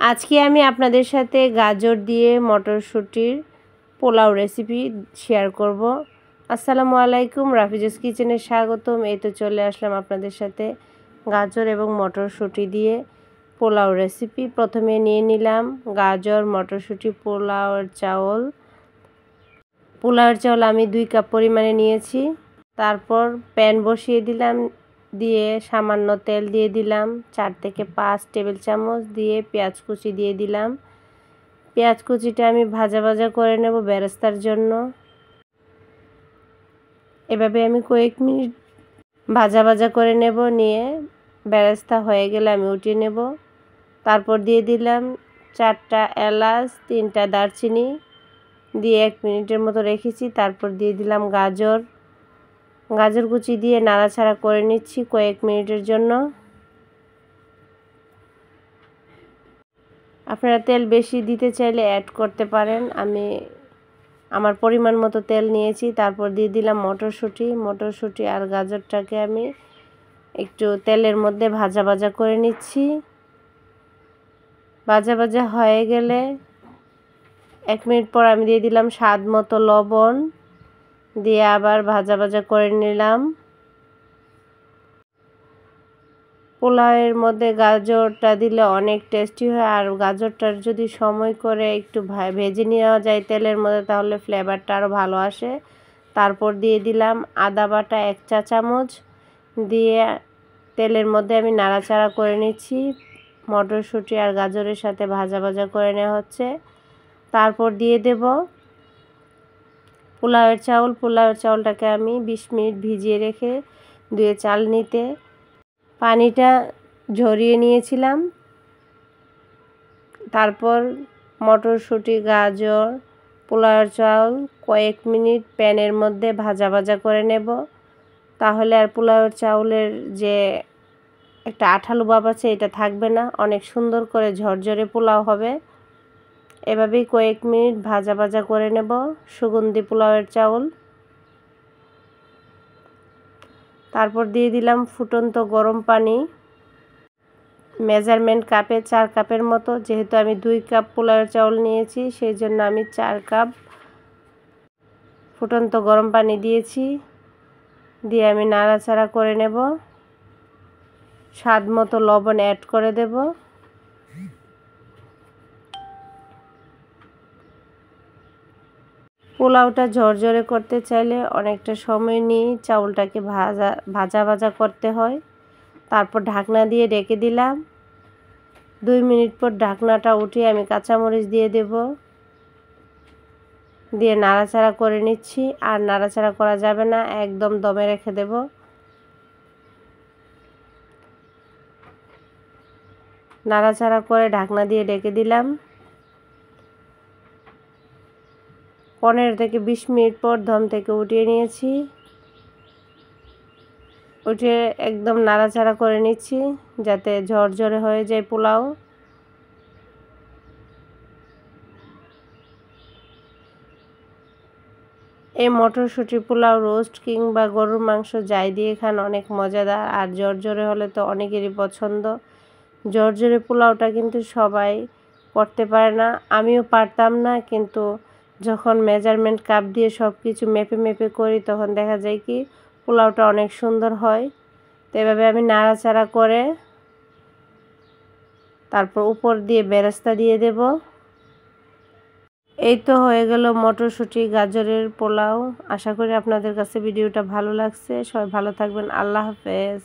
আজকে আমি আপনাদের সাথে গাজর দিয়ে মটরশুঁটির পোলাও রেসিপি শেয়ার করব। আসসালামু আলাইকুম, রাফিজাস কিচেনে স্বাগতম। এই তো চলে আসলাম আপনাদের সাথে গাজর এবং মটরশুঁটি দিয়ে পোলাও রেসিপি। প্রথমে নিয়ে নিলাম গাজর, মটরশুঁটি, পোলাওয়ের চাউল আমি 2 কাপ পরিমাণে নিয়েছি। তারপর প্যান বসিয়ে দিলাম, দিয়ে সামান্য তেল দিয়ে দিলাম 4 থেকে 5 টেবিল চামচ, দিয়ে পেঁয়াজ কুচি দিয়ে দিলাম। পেঁয়াজ কুচিটা আমি ভাজা ভাজা করে নেব বেরেস্তার জন্য। এভাবে আমি কয়েক মিনিট ভাজা ভাজা করে নেব, নিয়ে বেরেস্তা হয়ে গেলে আমি উঠিয়ে নেব। তারপর দিয়ে দিলাম 4টা এলাচ, 3টা দারচিনি, দিয়ে 1 মিনিটের মতো রেখেছি। তারপর দিয়ে দিলাম গাজর কুচি দিয়ে নাড়াচাড়া করে নিচ্ছি কয়েক মিনিটের জন্য। আপনারা তেল বেশি দিতে চাইলে অ্যাড করতে পারেন। আমি আমার পরিমাণ মতো তেল নিয়েছি। তারপর দিয়ে দিলাম মটরশুঁটি আর গাজরটাকে আমি একটু তেলের মধ্যে ভাজা ভাজা করে নিচ্ছি। ভাজা ভাজা হয়ে গেলে 1 মিনিট পর আমি দিয়ে দিলাম স্বাদ মতো লবণ, দিয়ে আবার ভাজা ভাজা করে নিলাম। পোলাওয়ের মধ্যে গাজরটা দিলে অনেক টেস্টি হয়, আর গাজরটার যদি সময় করে একটু ভেজে নেওয়া যায় তেলের মধ্যে তাহলে ফ্লেভারটা আরও ভালো আসে। তারপর দিয়ে দিলাম আদা বাটা 1 চা চামচ, দিয়ে তেলের মধ্যে আমি নাড়াচাড়া করে নিচ্ছি। মটরশুঁটি আর গাজরের সাথে ভাজা ভাজা করে নেওয়া হচ্ছে। তারপর দিয়ে দেব পোলাওয়ের চাউলটাকে আমি 20 মিনিট ভিজিয়ে রেখে ধুয়ে চালনিতে পানিটা ঝরিয়ে নিয়েছিলাম। তারপর মটরশুঁটি, গাজর, পোলাওয়ের চাউল কয়েক মিনিট প্যানের মধ্যে ভাজা ভাজা করে নেব। তাহলে আর পোলাওয়ের চাউলের যে একটা আঠালো ভাব আছে এটা থাকবে না, অনেক সুন্দর করে ঝরঝরে পোলাও হবে। এভাবেই কয়েক মিনিট ভাজা ভাজা করে নেব সুগন্ধি পোলাওয়ের চাউল। তারপর দিয়ে দিলাম ফুটন্ত গরম পানি, মেজারমেন্ট কাপে 4 কাপের মতো। যেহেতু আমি 2 কাপ পোলাওয়ের চাউল নিয়েছি সেই জন্য আমি 4 কাপ ফুটন্ত গরম পানি দিয়েছি। দিয়ে আমি নাড়াচাড়া করে নেব। স্বাদ মতো লবণ অ্যাড করে দেব। পোলাওটা ঝরঝরে করতে চাইলে অনেকটা সময় নিয়ে চাউলটাকে ভাজা করতে হয়। তারপর ঢাকনা দিয়ে ঢেকে দিলাম। 2 মিনিট পর ঢাকনাটা উঠিয়ে আমি কাঁচামরিচ দিয়ে দেব, দিয়ে নাড়াচাড়া করে নিচ্ছি। আর নাড়াচাড়া করা যাবে না, একদম দমে রেখে দেব। নাড়াচাড়া করে ঢাকনা দিয়ে ঢেকে দিলাম। 15 থেকে 20 মিনিট পর দম থেকে উঠিয়ে নিয়েছি। উঠে একদম নাড়াচাড়া করে নিচ্ছি যাতে ঝরঝরে হয়ে যায় পোলাও। এই মটরশুঁটি পোলাও রোস্ট কিংবা গরুর মাংস যাই দিয়ে খান অনেক মজাদার, আর ঝরঝরে হলে তো অনেকেরই পছন্দ। ঝরঝরে পোলাওটা কিন্তু সবাই করতে পারে না, আমিও পারতাম না, কিন্তু যখন মেজারমেন্ট কাপ দিয়ে সব কিছু মেপে মেপে করি তখন দেখা যায় কি পোলাওটা অনেক সুন্দর হয়। তো এভাবে আমি নাড়াচাড়া করে তারপর উপর দিয়ে বেরেস্তা দিয়ে দেব। এই তো হয়ে গেল মটরশুঁটি গাজরের পোলাও। আশা করি আপনাদের কাছে ভিডিওটা ভালো লাগছে। সবাই ভালো থাকবেন। আল্লাহ হাফেজ।